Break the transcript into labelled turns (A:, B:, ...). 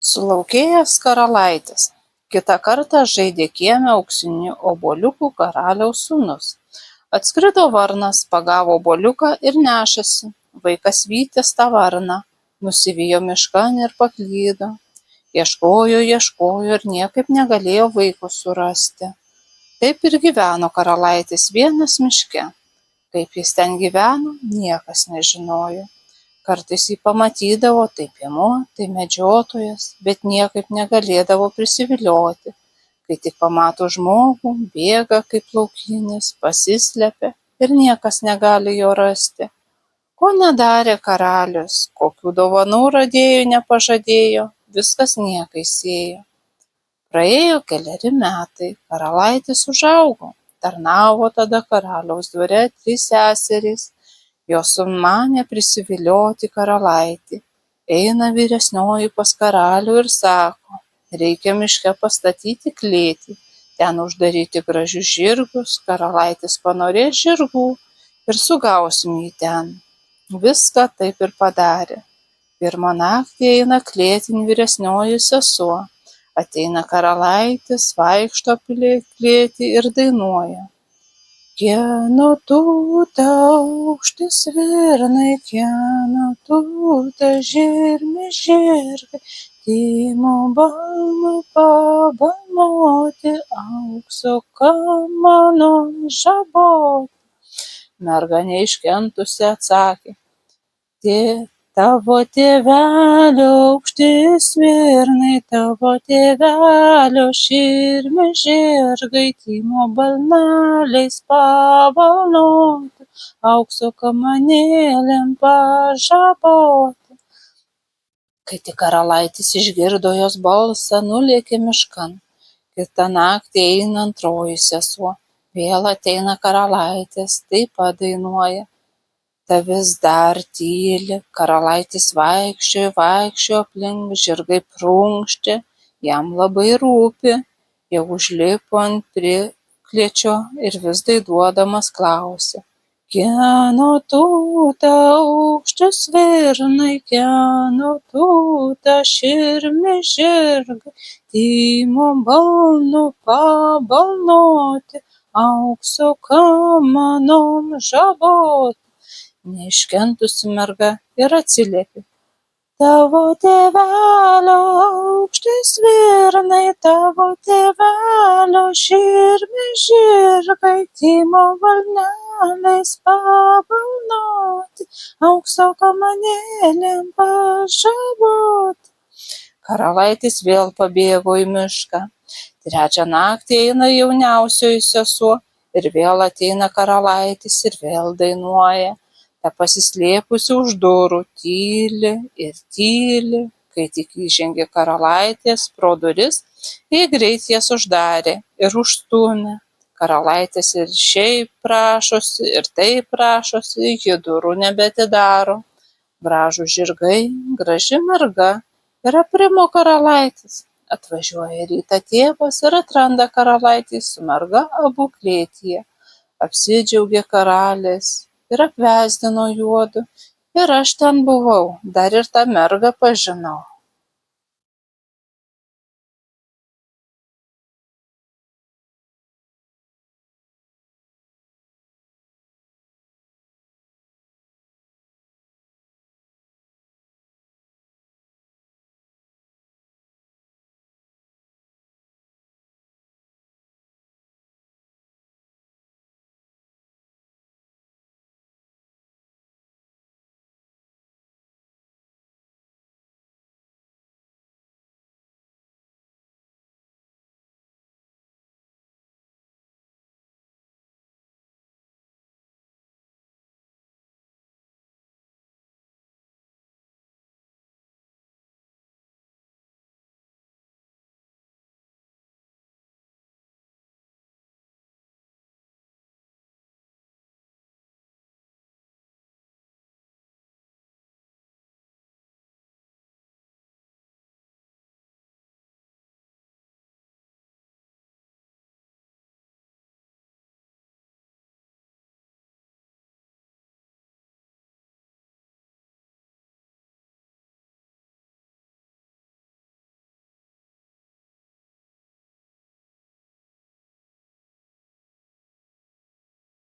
A: Sulaukėjęs karalaitis kitą kartą žaidė kieme auksinių obuoliukų karaliaus sūnus. Atskrido varnas, pagavo obuoliuką ir nešasi. Vaikas vytęs tą varną, nusivijo miškan ir paklydo. Ieškojo ir niekaip negalėjo vaiko surasti. Taip ir gyveno karalaitis vienas miške. Kaip jis ten gyveno, niekas nežinojo. Kartais jį pamatydavo, tai piemuo, tai medžiotojas, bet niekaip negalėdavo prisivilioti. Kai tik pamato žmogų, bėga kaip laukinis, pasislepia ir niekas negali jo rasti. Ko nedarė karalius, kokių dovanų radėjui nepažadėjo, viskas niekais ėjo. Praėjo keleri metai, karalaitis užaugo, tarnavo tada karaliaus dvare 3 seserys. Jos sumanė prisivilioti karalaitį. Eina vyresnioji pas karalių ir sako, reikia miške pastatyti klėtį, ten uždaryti gražius žirgus, karalaitis panorės žirgų ir sugausim jį ten. Viską taip ir padarė. Pirmą naktį eina klėtin vyresnioji sesuo. Ateina karalaitis, vaikšto aplink klėtį ir dainuoja. Kieno tūta aukšti svirnai, kieno tūta žirmi žirgai, timo balnu pabalnoti, aukso kamanom žaboti. Merga neiškentusi atsakė, tavo tėvelio aukšti svirnai, tavo tėvelio žirmi žirgai, timo balneliais pabalnoti, aukso kamanėlėm pažaboti. Kai tik karalaitis išgirdo jos balsą, nulėkė miškan. Kitą naktį eina antroji sesuo. Vėl ateina karalaitis, taip pat dainuoja. Ta vis dar tyli, karalaitis vaikščiojo aplink, žirgai prunkštė, jam labai rūpi, jau užlipo ant priklėčio ir vis dainuodamas klausė. Kieno tūta aukšti svirnai, kieno tūta žirmi žirgai, timo balnu pabalnoti, aukso kamanom žaboti. Neiškentusi merga ir atsiliepė. Tavo tėvelio aukšti svirnai, tavo tėvelio žirmi žirgai, timo balneliais pabalnoti, aukso kamanėlėm pažaboti. Karalaitis vėl pabėgo į mišką. Trečią naktį eina jauniausioji sesuo ir vėl ateina karalaitis ir vėl dainuoja. Ta pasislėpusi už durų tyli ir tyli, kai tik įžengė karalaitės pro duris, jie greit jas uždarė ir užstūmė. Karalaitis ir šiaip prašosi ir taip prašosi, ji durų nebeatidaro. Gražūs žirgai, graži merga ir aprimo karalaitis. Atvažiuoja rytą tėvas ir atranda karalaitį su merga abu klėtyje. Apsidžiaugė karalius ir apvesdino juodu. Ir aš ten buvau, dar ir tą mergą pažinau.